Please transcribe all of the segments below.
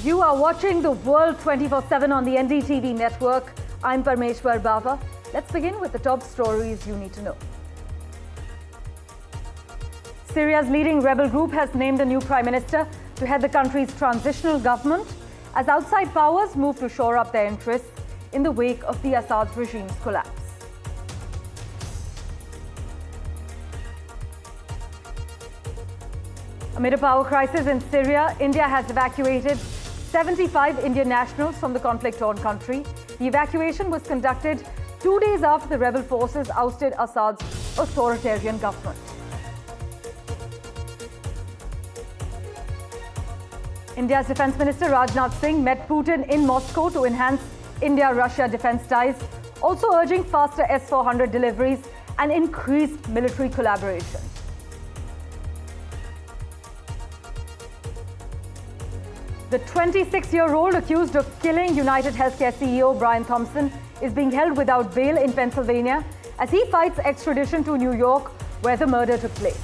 You are watching the world 24/7 on the NDTV network. I'm Parmeshwar Bawa. Let's begin with the top stories you need to know. Syria's leading rebel group has named a new prime minister to head the country's transitional government as outside powers move to shore up their interests in the wake of the Assad regime's collapse. Amid a power crisis in Syria, India has evacuated 75 Indian nationals from the conflict-torn country. The evacuation was conducted 2 days after the rebel forces ousted Assad's authoritarian government. India's Defence Minister Rajnath Singh met Putin in Moscow to enhance India-Russia defence ties, also urging faster S-400 deliveries and increased military collaboration. The 26-year-old accused of killing United Healthcare CEO Brian Thompson is being held without bail in Pennsylvania as he fights extradition to New York, where the murder took place.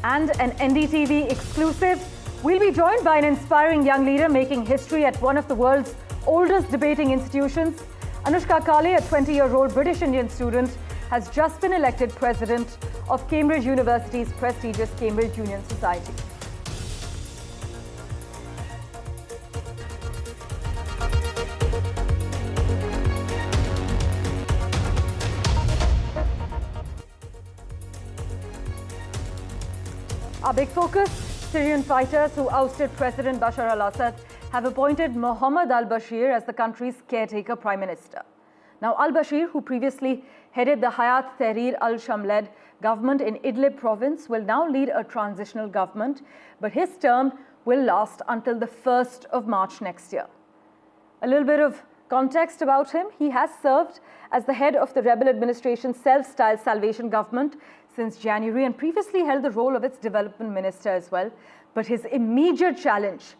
And an NDTV exclusive, we'll be joined by an inspiring young leader making history at one of the world's oldest debating institutions. Anoushka Kale, a 20-year-old British Indian student, has just been elected president of Cambridge University's prestigious Cambridge Union Society. Our big focus, Syrian fighters who ousted President Bashar al-Assad have appointed Mohammed al-Bashir as the country's caretaker prime minister. Now, al-Bashir, who previously headed the Hayat Tahrir al-Sham-led government in Idlib province, will now lead a transitional government, but his term will last until the 1st of March next year. A little bit of context about him: he has served as the head of the rebel administration's self-styled Salvation government since January and previously held the role of its development minister as well. But his immediate challenge,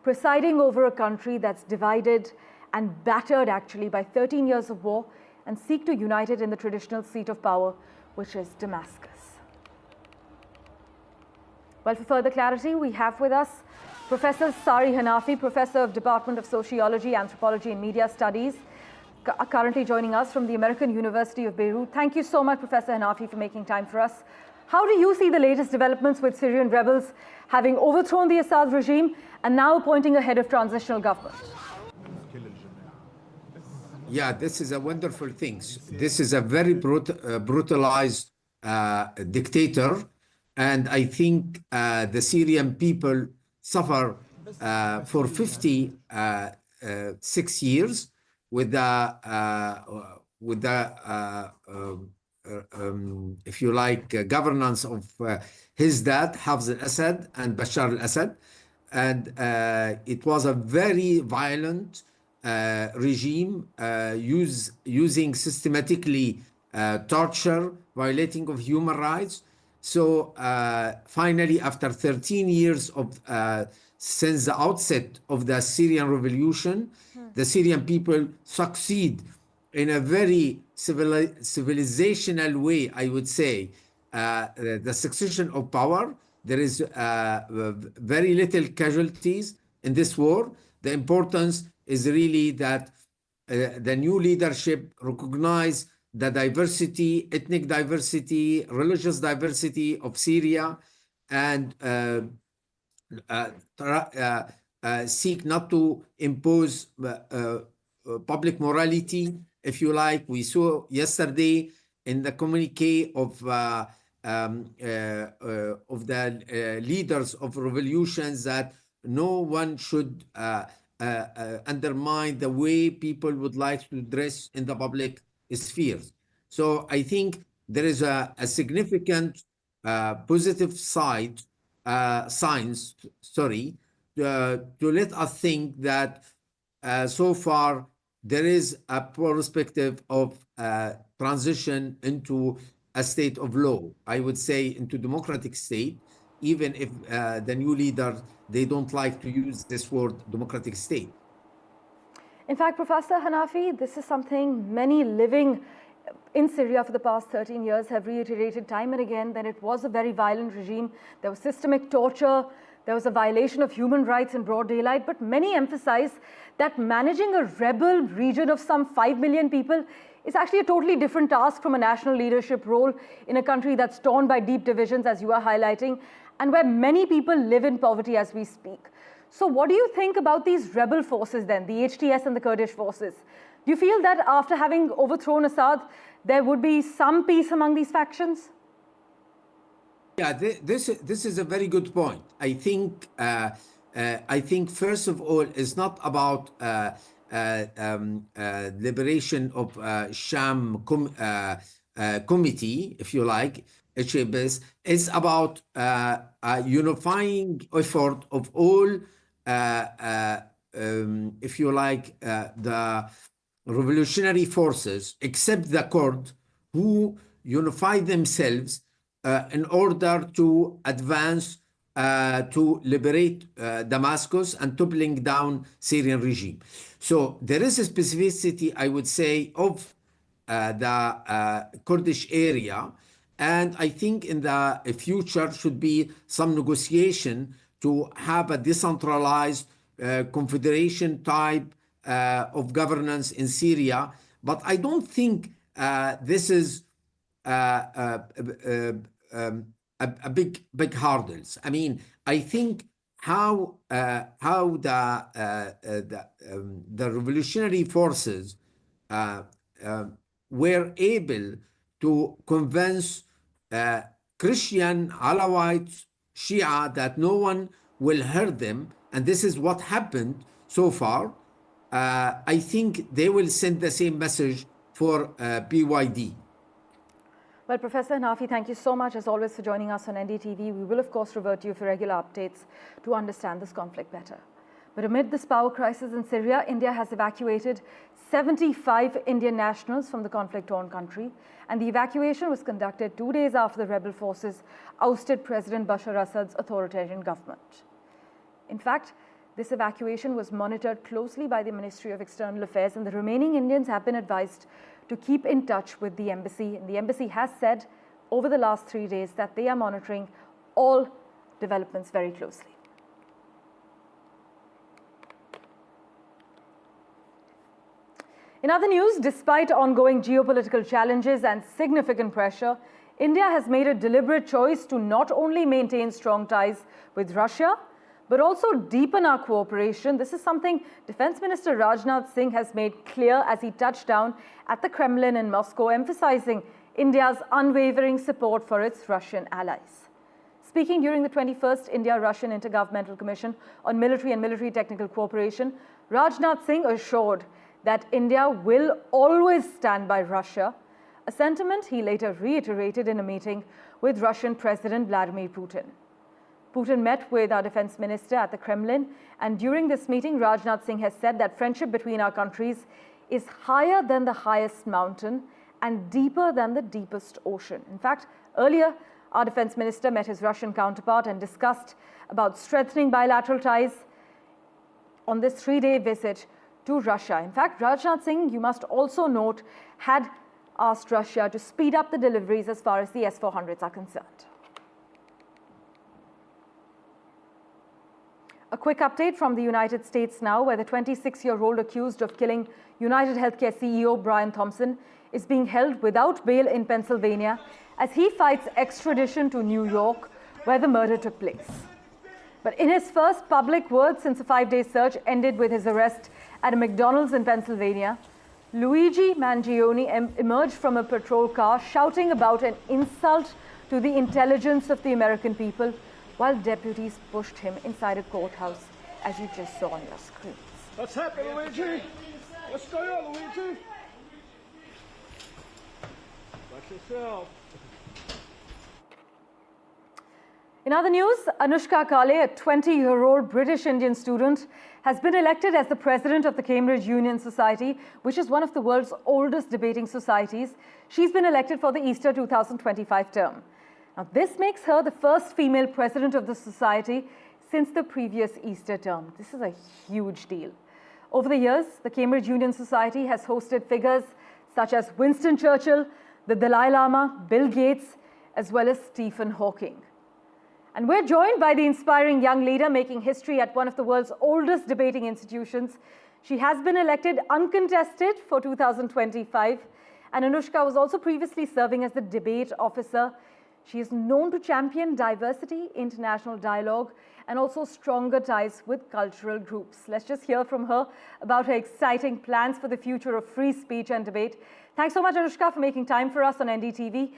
presiding over a country that's divided and battered actually by 13 years of war and seek to unite it in the traditional seat of power, which is Damascus. Well, for further clarity, we have with us Professor Sari Hanafi, Professor of Department of Sociology, Anthropology and Media Studies, currently joining us from the American University of Beirut. Thank you so much, Professor Hanafi, for making time for us. How do you see the latest developments with Syrian rebels having overthrown the Assad regime and now appointing a head of transitional government? Yeah, this is a wonderful thing. This is a very brutalized dictator, and I think the Syrian people suffer for 56 years with the if you like, governance of his dad, Hafez al-Assad, and Bashar al-Assad, and it was a very violent regime, using systematically torture, violating of human rights. So finally, after 13 years of since the outset of the Syrian revolution, the Syrian people succeed in a very civilizational way, I would say, the succession of power. There is very little casualties in this war. The importance is really that the new leadership recognize the diversity, ethnic diversity, religious diversity of Syria, and seek not to impose public morality, if you like. We saw yesterday in the communique of the leaders of revolutions that no one should undermine the way people would like to dress in the public spheres. So I think there is a significant positive side, signs, to let us think that so far there is a perspective of transition into a state of law, I would say into democratic state, even if the new leader, they don't like to use this word democratic state. In fact, Professor Hanafi, this is something many living in Syria for the past 13 years have reiterated time and again that it was a very violent regime. There was systemic torture. There was a violation of human rights in broad daylight. But many emphasize that managing a rebel region of some 5 million people is actually a totally different task from a national leadership role in a country that's torn by deep divisions, as you are highlighting, and where many people live in poverty as we speak. So what do you think about these rebel forces then, the HTS and the Kurdish forces? Do you feel that after having overthrown Assad, there would be some peace among these factions? Yeah, this is a very good point. I think first of all, it's not about liberation of Sham committee, if you like, HBS. It's about a unifying effort of all, if you like, the revolutionary forces, except the Kurd, who unify themselves in order to advance to liberate Damascus and toppling down Syrian regime. So there is a specificity, I would say, of the Kurdish area, and I think in the future should be some negotiation to have a decentralized confederation type of governance in Syria. But I don't think this is a big hurdles. I mean, I think how the revolutionary forces were able to convince Christian, Alawites, Shia that no one will hurt them, and this is what happened so far. I think they will send the same message for BYD. Well, Professor Hanafi, thank you so much, as always, for joining us on NDTV. We will, of course, revert to you for regular updates to understand this conflict better. But amid this power crisis in Syria, India has evacuated 75 Indian nationals from the conflict-torn country. And the evacuation was conducted 2 days after the rebel forces ousted President Bashar Assad's authoritarian government. In fact, this evacuation was monitored closely by the Ministry of External Affairs, and the remaining Indians have been advised to keep in touch with the embassy. And the embassy has said over the last 3 days that they are monitoring all developments very closely. In other news, despite ongoing geopolitical challenges and significant pressure, India has made a deliberate choice to not only maintain strong ties with Russia, but also deepen our cooperation. This is something Defense Minister Rajnath Singh has made clear as he touched down at the Kremlin in Moscow, emphasizing India's unwavering support for its Russian allies. Speaking during the 21st India-Russian Intergovernmental Commission on Military and Military Technical Cooperation, Rajnath Singh assured that India will always stand by Russia, a sentiment he later reiterated in a meeting with Russian President Vladimir Putin. Putin met with our defense minister at the Kremlin, and during this meeting, Rajnath Singh has said that friendship between our countries is higher than the highest mountain and deeper than the deepest ocean. In fact, earlier, our defense minister met his Russian counterpart and discussed about strengthening bilateral ties on this 3-day visit to Russia. In fact, Rajnath Singh, you must also note, had asked Russia to speed up the deliveries as far as the S-400s are concerned. A quick update from the United States now, where the 26-year-old accused of killing United Healthcare CEO Brian Thompson is being held without bail in Pennsylvania as he fights extradition to New York, where the murder took place. But in his first public words since a 5-day search ended with his arrest at a McDonald's in Pennsylvania, Luigi Mangione emerged from a patrol car shouting about an insult to the intelligence of the American people, while deputies pushed him inside a courthouse, as you just saw on your screens. What's happening, Luigi? What's going on, Luigi? Watch yourself. In other news, Anoushka Kale, a 20-year-old British Indian student, has been elected as the president of the Cambridge Union Society, which is one of the world's oldest debating societies. She's been elected for the Easter 2025 term. Now, this makes her the first female president of the society since the previous Easter term. This is a huge deal. Over the years, the Cambridge Union Society has hosted figures such as Winston Churchill, the Dalai Lama, Bill Gates, as well as Stephen Hawking. And we're joined by the inspiring young leader making history at one of the world's oldest debating institutions. She has been elected uncontested for 2025. And Anoushka was also previously serving as the debate officer. She is known to champion diversity, international dialogue, and also stronger ties with cultural groups. Let's just hear from her about her exciting plans for the future of free speech and debate. Thanks so much, Anoushka, for making time for us on NDTV.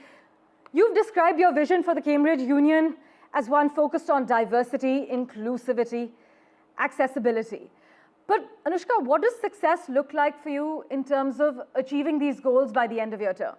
You've described your vision for the Cambridge Union as one focused on diversity, inclusivity, accessibility. But Anoushka, what does success look like for you in terms of achieving these goals by the end of your term?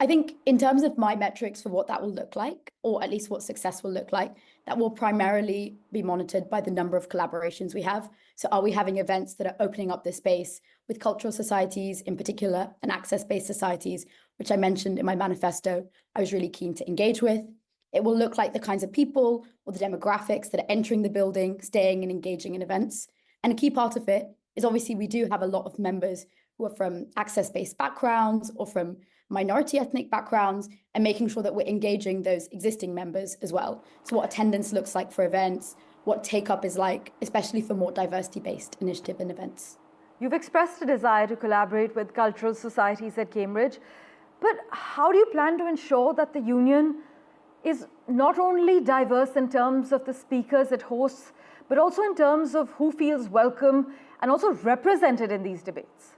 I think in terms of my metrics for what that will look like, or at least what success will look like, that will primarily be monitored by the number of collaborations we have. So are we having events that are opening up this space with cultural societies in particular and access-based societies, which I mentioned in my manifesto, I was really keen to engage with. It will look like the kinds of people or the demographics that are entering the building, staying and engaging in events. And a key part of it is obviously we do have a lot of members who are from access-based backgrounds or from minority ethnic backgrounds, and making sure that we're engaging those existing members as well. So what attendance looks like for events, what take-up is like, especially for more diversity-based initiative and events. You've expressed a desire to collaborate with cultural societies at Cambridge, but how do you plan to ensure that the union is not only diverse in terms of the speakers it hosts, but also in terms of who feels welcome and also represented in these debates?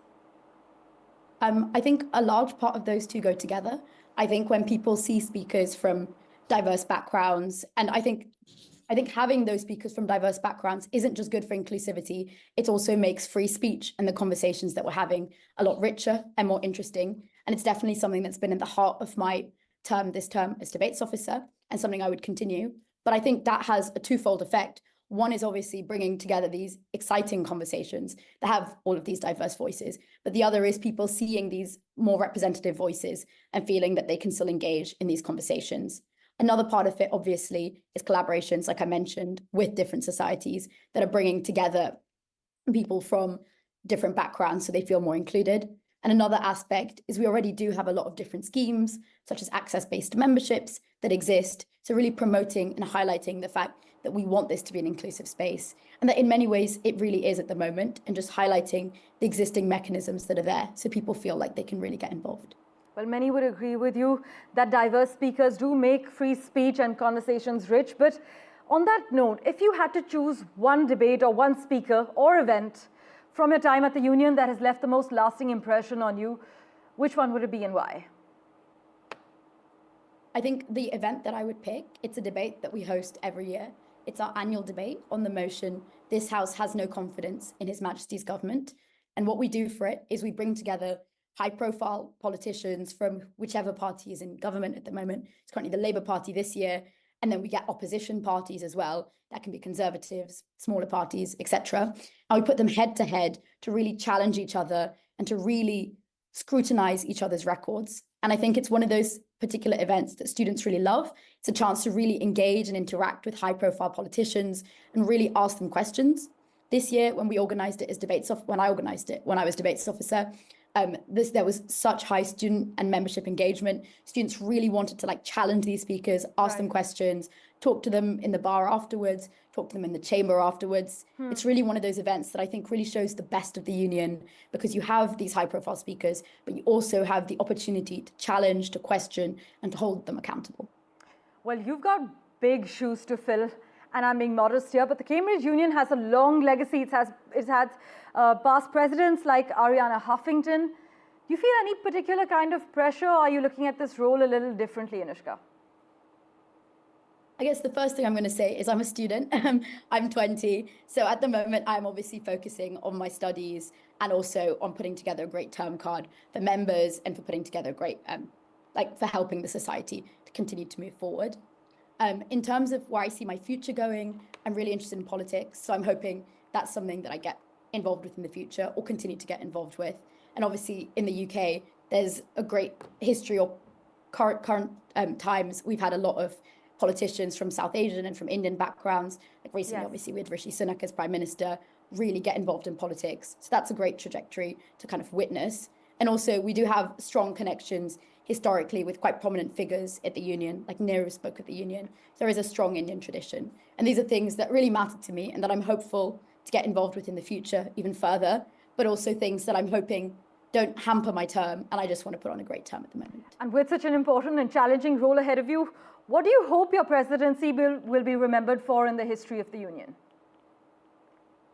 I think a large part of those two go together. I think when people see speakers from diverse backgrounds, and I think having those speakers from diverse backgrounds isn't just good for inclusivity, it also makes free speech and the conversations that we're having a lot richer and more interesting. And it's definitely something that's been in the heart of my this term as debates officer, and something I would continue. But I think that has a twofold effect. One is obviously bringing together these exciting conversations that have all of these diverse voices. But the other is people seeing these more representative voices and feeling that they can still engage in these conversations. Another part of it, obviously, is collaborations, like I mentioned, with different societies that are bringing together people from different backgrounds so they feel more included. And another aspect is we already do have a lot of different schemes, such as access-based memberships that exist. So really promoting and highlighting the fact that we want this to be an inclusive space, and that in many ways it really is at the moment, and just highlighting the existing mechanisms that are there so people feel like they can really get involved. Well, many would agree with you that diverse speakers do make free speech and conversations rich. But on that note, if you had to choose one debate or one speaker or event from your time at the union that has left the most lasting impression on you, which one would it be and why? I think the event that I would pick, it's a debate that we host every year. It's our annual debate on the motion, "This House has no confidence in His Majesty's government." And what we do for it is we bring together high-profile politicians from whichever party is in government at the moment. It's currently the Labour Party this year. And then we get opposition parties as well. That can be Conservatives, smaller parties, etc. And we put them head to head to really challenge each other and to really scrutinize each other's records. And I think it's one of those particular events that students really love. It's a chance to really engage and interact with high-profile politicians and really ask them questions. This year, when we organized it as when I organized it, when I was debates officer, there was such high student and membership engagement. Students really wanted to challenge these speakers, ask them questions, talk to them in the bar afterwards, talk to them in the chamber afterwards. It's really one of those events that I think really shows the best of the union, because you have these high profile speakers, but you also have the opportunity to challenge, to question, and to hold them accountable. Well, you've got big shoes to fill, and I'm being modest here, but the Cambridge Union has a long legacy. It's had past presidents like Ariana Huffington. Do you feel any particular kind of pressure, or are you looking at this role a little differently, Anoushka? I guess the first thing I'm going to say is I'm a student. I'm 20. So at the moment, I'm obviously focusing on my studies and also on putting together a great term card for members and for putting together a great, for helping the society to continue to move forward. In terms of where I see my future going, I'm really interested in politics. So I'm hoping that's something that I get involved with in the future or continue to get involved with. And obviously in the UK, there's a great history or current times. We've had a lot of politicians from South Asian and from Indian backgrounds. Like recently, obviously, we had Rishi Sunak as Prime Minister really get involved in politics. So that's a great trajectory to kind of witness. And also we do have strong connections historically with quite prominent figures at the union, like Nehru spoke at the union. There is a strong Indian tradition. And these are things that really matter to me and that I'm hopeful to get involved with in the future even further, but also things that I'm hoping don't hamper my term, and I just want to put on a great term at the moment. And with such an important and challenging role ahead of you, what do you hope your presidency will be remembered for in the history of the union?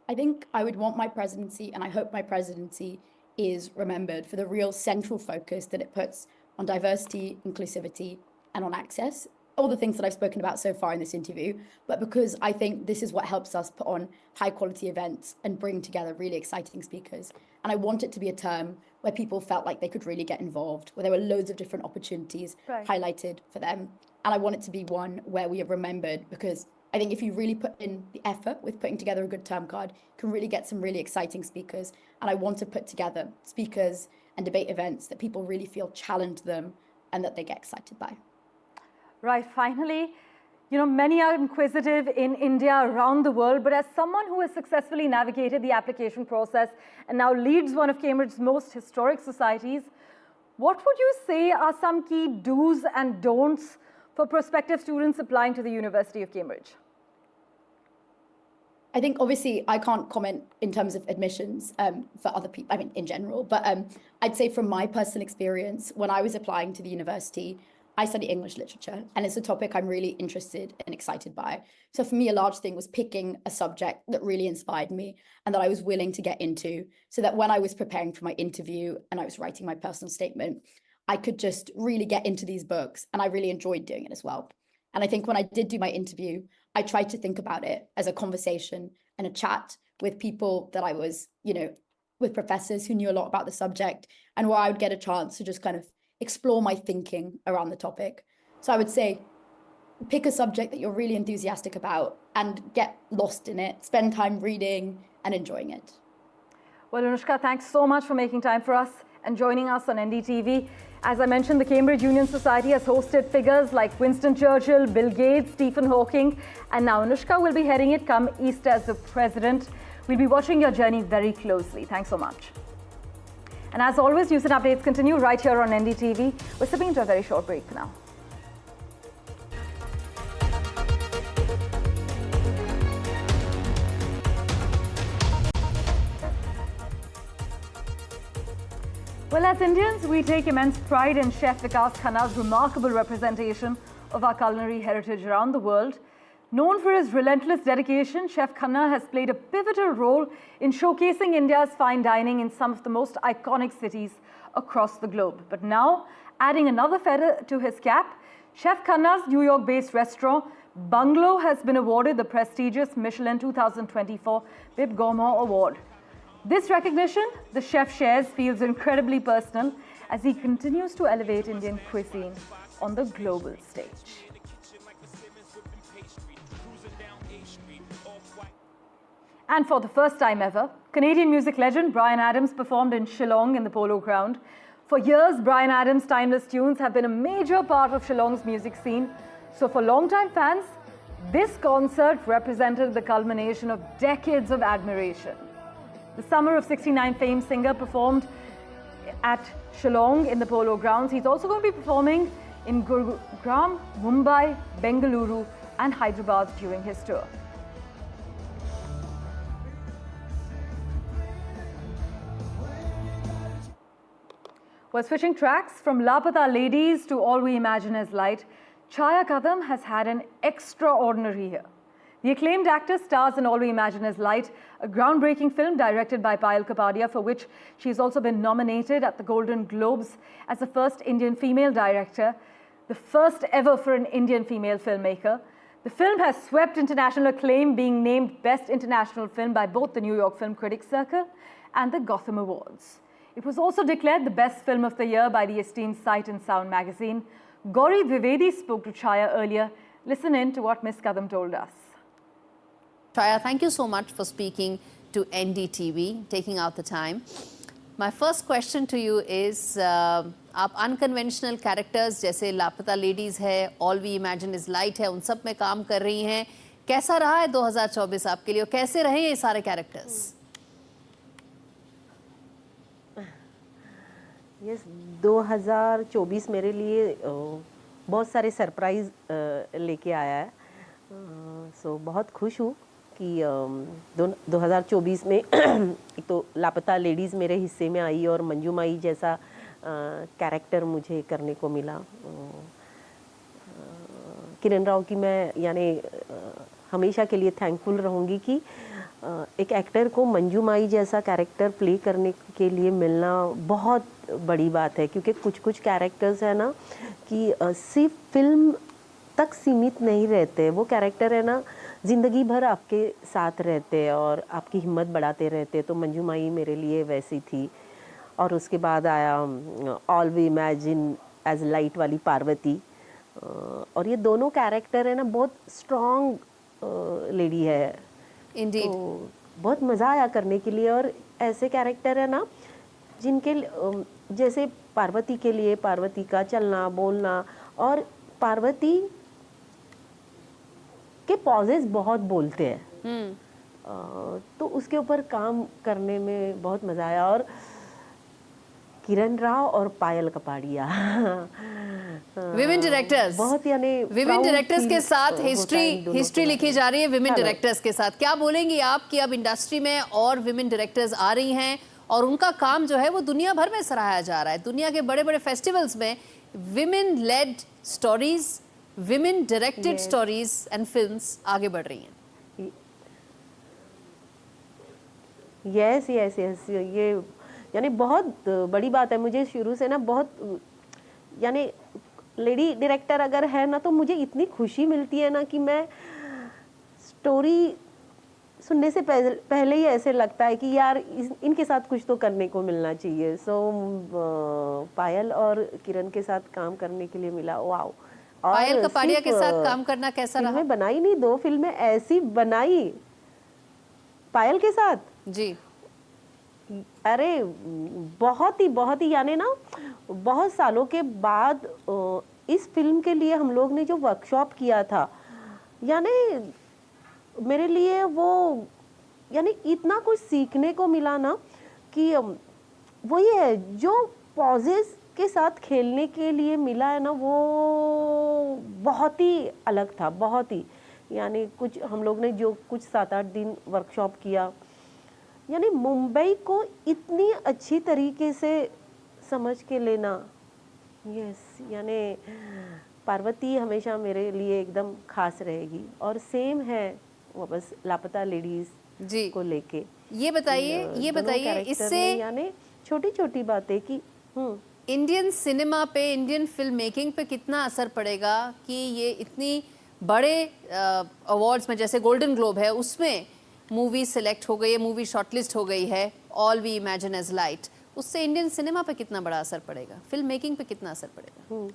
I think I would want my presidency, and I hope my presidency is remembered for the real central focus that it puts on diversity, inclusivity, and on access. All the things that I've spoken about so far in this interview, but because I think this is what helps us put on high quality events and bring together really exciting speakers. And I want it to be a term where people felt like they could really get involved, where there were loads of different opportunities highlighted for them. And I want it to be one where we are remembered, because I think if you really put in the effort with putting together a good term card, you can really get some really exciting speakers. And I want to put together speakers and debate events that people really feel challenge them and that they get excited by. Right, finally, you know, many are inquisitive in India, around the world, but as someone who has successfully navigated the application process and now leads one of Cambridge's most historic societies, what would you say are some key do's and don'ts for prospective students applying to the University of Cambridge? I think obviously I can't comment in terms of admissions for other people, I mean, in general, but I'd say from my personal experience, when I was applying to the university, I study English literature, and it's a topic I'm really interested and excited by. So for me, a large thing was picking a subject that really inspired me and that I was willing to get into, so that when I was preparing for my interview and I was writing my personal statement, I could just really get into these books, and I really enjoyed doing it as well. And I think when I did do my interview, I tried to think about it as a conversation and a chat with people that I was, you know, with professors who knew a lot about the subject, and where I would get a chance to just kind of explore my thinking around the topic. So I would say, pick a subject that you're really enthusiastic about and get lost in it, spend time reading and enjoying it. Well, Anoushka, thanks so much for making time for us and joining us on NDTV. As I mentioned, the Cambridge Union Society has hosted figures like Winston Churchill, Bill Gates, Stephen Hawking, and now Anoushka will be heading it come Easter as the president. We'll be watching your journey very closely. Thanks so much. And as always, news and updates continue right here on NDTV. We're stepping into a very short break for now. Well, as Indians, we take immense pride in Chef Vikas Khanna's remarkable representation of our culinary heritage around the world. Known for his relentless dedication, Chef Khanna has played a pivotal role in showcasing India's fine dining in some of the most iconic cities across the globe. But now, adding another feather to his cap, Chef Khanna's New York-based restaurant, Bungalow, has been awarded the prestigious Michelin 2024 Bib Gourmand Award. This recognition the chef shares feels incredibly personal as he continues to elevate Indian cuisine on the global stage. And for the first time ever, Canadian music legend Bryan Adams performed in Shillong in the Polo Ground. For years, Bryan Adams' timeless tunes have been a major part of Shillong's music scene. So for longtime fans, this concert represented the culmination of decades of admiration. The summer of '69 famed singer performed at Shillong in the Polo Grounds. He's also going to be performing in Gurugram, Mumbai, Bengaluru, and Hyderabad during his tour. Well, switching tracks from Lapata Ladies to All We Imagine Is Light, Chaya Kadam has had an extraordinary year. The acclaimed actor stars in All We Imagine Is Light, a groundbreaking film directed by Payal Kapadia, for which she's also been nominated at the Golden Globes as the first Indian female director, the first ever for an Indian female filmmaker. The film has swept international acclaim, being named Best International Film by both the New York Film Critics Circle and the Gotham Awards. It was also declared the best film of the year by the esteemed Sight and Sound magazine. Gauri Dwivedi spoke to Chaya earlier. Listen in to what Ms. Kadam told us. Chaya, thank you so much for speaking to NDTV, taking out the time. My first question to you is, आप unconventional characters जैसे लापता ladies है, All We Imagine Is Light है, उन सब में काम कर रही हैं. कैसा रहा है 2024 आपके लिए और कैसे रहे ये सारे characters? यस 2024 मेरे लिए बहुत सारे सरप्राइज लेके आया है। सो बहुत खुश हूँ कि 2024 में एक तो लापता लेडीज़ मेरे हिस्से में आई और मंजू माई जैसा कैरेक्टर मुझे करने को मिला। किरण राव की मैं यानी हमेशा के लिए थैंकफुल रहूँगी कि एक एक्टर को मंजू माई जैसा कैरेक्टर प्ले करने के लिए मिलना बहुत बड़ी बात है, क्योंकि कुछ कुछ कैरेक्टर्स है ना कि सिर्फ फिल्म तक सीमित नहीं रहते, वो कैरेक्टर है ना ज़िंदगी भर आपके साथ रहते और आपकी हिम्मत बढ़ाते रहते। तो मंजू माई मेरे लिए वैसी थी। और उसके बाद आया All We Imagine as Light वाली पार्वती। और ये दोनों कैरेक्टर है ना बहुत स्ट्रॉन्ग लेडी है। इंडीड। तो बहुत मज़ा आया करने के लिए। और ऐसे कैरेक्टर है ना जिनके जैसे पार्वती के लिए पार्वती का चलना बोलना, और पार्वती के पॉजेस बहुत बोलते हैं। तो उसके ऊपर काम करने में बहुत मज़ा आया। और किरण राव और पायल कपाड़िया विमेन डायरेक्टर्स, बहुत यानी विमेन डायरेक्टर्स के साथ हिस्ट्री लिखी जा रही है विमेन डायरेक्टर्स के साथ। क्या बोलेंगी आप कि अब इंडस्ट्री में और विमेन डायरेक्टर्स आ रही हैं और उनका काम जो है वो दुनिया भर में सराहा जा रहा है। दुनिया के बड़े बड़े फेस्टिवल्स में women lead stories, women directed stories and films आगे बढ़ रही हैं। यस यस यस, ये यानी बहुत बड़ी बात है। मुझे शुरू से ना बहुत यानी लेडी डायरेक्टर अगर है ना तो मुझे इतनी खुशी मिलती है ना कि मैं स्टोरी सुनने से पहले ही ऐसे लगता है कि यार इनके साथ कुछ तो करने को मिलना चाहिए। सो पायल और किरण के साथ काम करने के लिए मिला। वाओ। और पायल कपाड़िया के साथ काम करना कैसा रहा? फिल्में बनाई नहीं, 2 फिल्में ऐसी बनाई पायल के साथ जी। अरे बहुत ही यानी ना बहुत सालों के बाद इस फिल्म के लिए हम लोग ने जो वर्कशॉप किया था, यानी मेरे लिए वो यानी इतना कुछ सीखने को मिला ना कि वो ये है जो पॉजेस के साथ खेलने के लिए मिला है ना वो बहुत ही अलग था। बहुत ही यानी कुछ हम लोग ने जो कुछ 7-8 दिन वर्कशॉप किया, यानी मुंबई को इतनी अच्छी तरीके से समझ के लेना। यस, यानी पार्वती हमेशा मेरे लिए एकदम खास रहेगी। और सेम है वो बस लापता लेडीज जी को लेके। ये बताइए इससे यानी छोटी छोटी बातें कि इंडियन सिनेमा पे, इंडियन फिल्म मेकिंग पे कितना असर पड़ेगा कि ये इतनी बड़े अवार्ड्स में जैसे गोल्डन ग्लोब है उसमें मूवी सिलेक्ट हो गई है, मूवी शॉर्टलिस्ट हो गई है, All We Imagine as Light, उससे इंडियन सिनेमा पे कितना बड़ा असर पड़ेगा, फिल्म मेकिंग पे कितना असर पड़ेगा?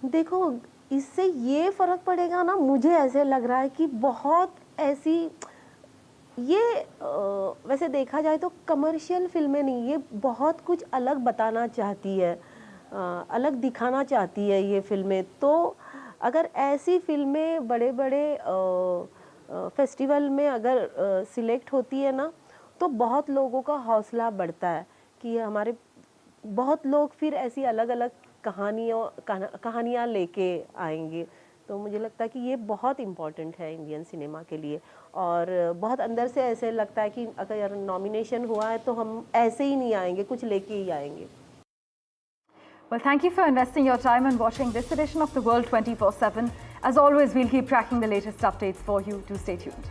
देखो इससे ये फर्क पड़ेगा ना, मुझे ऐसे लग रहा है कि बहुत ऐसी ये वैसे देखा जाए तो कमर्शियल फिल्में नहीं, ये बहुत कुछ अलग बताना चाहती है, अलग दिखाना चाहती है ये फिल्में। तो अगर ऐसी फिल्में बड़े बड़े फेस्टिवल में अगर सिलेक्ट होती है ना तो बहुत लोगों का हौसला बढ़ता है कि हमारे बहुत लोग फिर ऐसी अलग अलग कहानियाँ लेके आएंगे। तो मुझे लगता है कि ये बहुत इम्पॉर्टेंट है इंडियन सिनेमा के लिए। और बहुत अंदर से ऐसे लगता है कि अगर नॉमिनेशन हुआ है तो हम ऐसे ही नहीं आएंगे, कुछ लेके ही आएंगे। Well, thank you for investing your time and watching this edition of The World 24/7. As always, we'll keep tracking the latest updates for you. Do stay tuned.